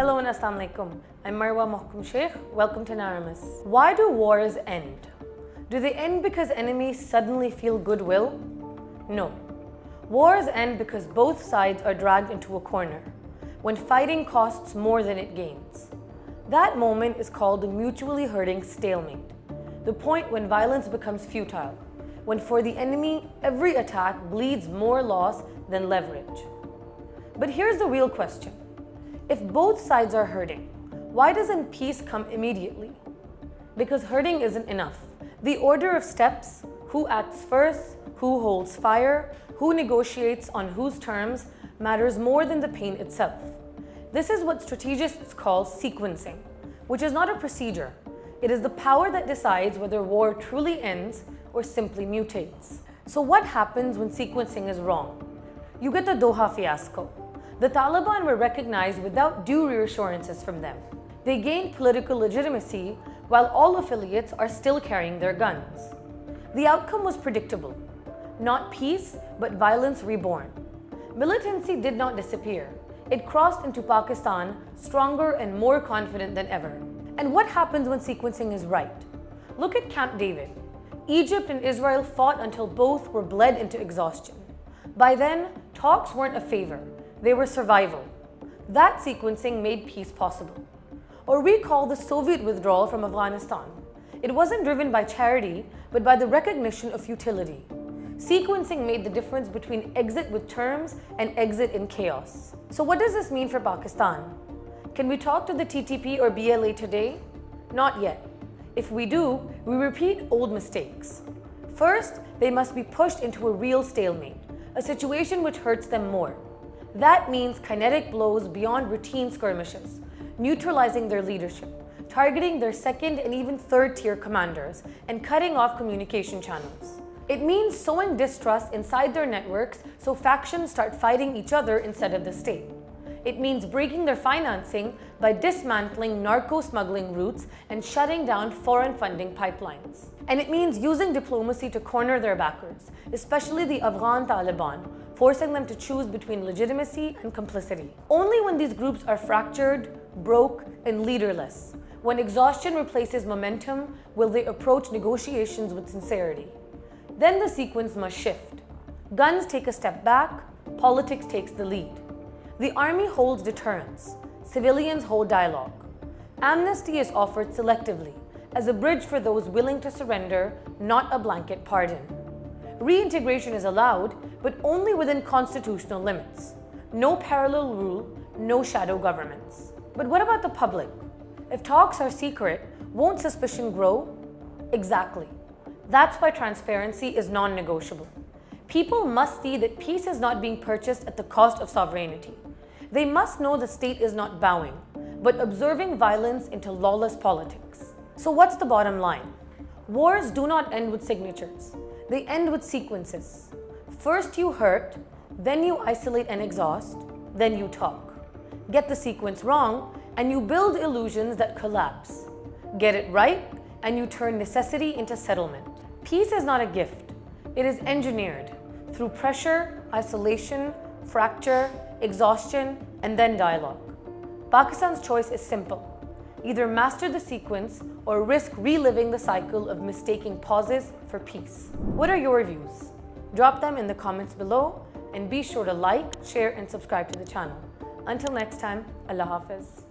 Hello and Assalamu Alaikum. I'm Marwa Mahkum Sheikh. Welcome to Naramis. Why do wars end? Do they end because enemies suddenly feel goodwill? No. Wars end because both sides are dragged into a corner, when fighting costs more than it gains. That moment is called the mutually hurting stalemate, the point when violence becomes futile, when for the enemy, every attack bleeds more loss than leverage. But here's the real question. If both sides are hurting, why doesn't peace come immediately? Because hurting isn't enough. The order of steps, who acts first, who holds fire, who negotiates on whose terms, matters more than the pain itself. This is what strategists call sequencing, which is not a procedure. It is the power that decides whether war truly ends or simply mutates. So what happens when sequencing is wrong? You get the Doha fiasco. The Taliban were recognized without due reassurances from them. They gained political legitimacy while all affiliates are still carrying their guns. The outcome was predictable. Not peace, but violence reborn. Militancy did not disappear. It crossed into Pakistan stronger and more confident than ever. And what happens when sequencing is right? Look at Camp David. Egypt and Israel fought until both were bled into exhaustion. By then, talks weren't a favor, they were survival. That sequencing made peace possible. Or recall the Soviet withdrawal from Afghanistan. It wasn't driven by charity, but by the recognition of futility. Sequencing made the difference between exit with terms and exit in chaos. So what does this mean for Pakistan? Can we talk to the TTP or BLA today? Not yet. If we do, we repeat old mistakes. First, they must be pushed into a real stalemate, a situation which hurts them more. That means kinetic blows beyond routine skirmishes, neutralizing their leadership, targeting their second and even third tier commanders, and cutting off communication channels. It means sowing distrust inside their networks so factions start fighting each other instead of the state. It means breaking their financing by dismantling narco-smuggling routes and shutting down foreign funding pipelines. And it means using diplomacy to corner their backers, especially the Afghan Taliban, forcing them to choose between legitimacy and complicity. Only when these groups are fractured, broke, and leaderless, when exhaustion replaces momentum, will they approach negotiations with sincerity. Then the sequence must shift. Guns take a step back, politics takes the lead. The army holds deterrence, civilians hold dialogue. Amnesty is offered selectively, as a bridge for those willing to surrender, not a blanket pardon. Reintegration is allowed, but only within constitutional limits. No parallel rule, no shadow governments. But what about the public? If talks are secret, won't suspicion grow? Exactly. That's why transparency is non-negotiable. People must see that peace is not being purchased at the cost of sovereignty. They must know the state is not bowing, but observing violence into lawless politics. So what's the bottom line? Wars do not end with signatures. They end with sequences. First you hurt, then you isolate and exhaust, then you talk. Get the sequence wrong, and you build illusions that collapse. Get it right, and you turn necessity into settlement. Peace is not a gift. It is engineered through pressure, isolation, fracture, exhaustion, and then dialogue. Pakistan's choice is simple. Either master the sequence or risk reliving the cycle of mistaking pauses for peace. What are your views? Drop them in the comments below and be sure to like, share, and subscribe to the channel. Until next time, Allah Hafiz.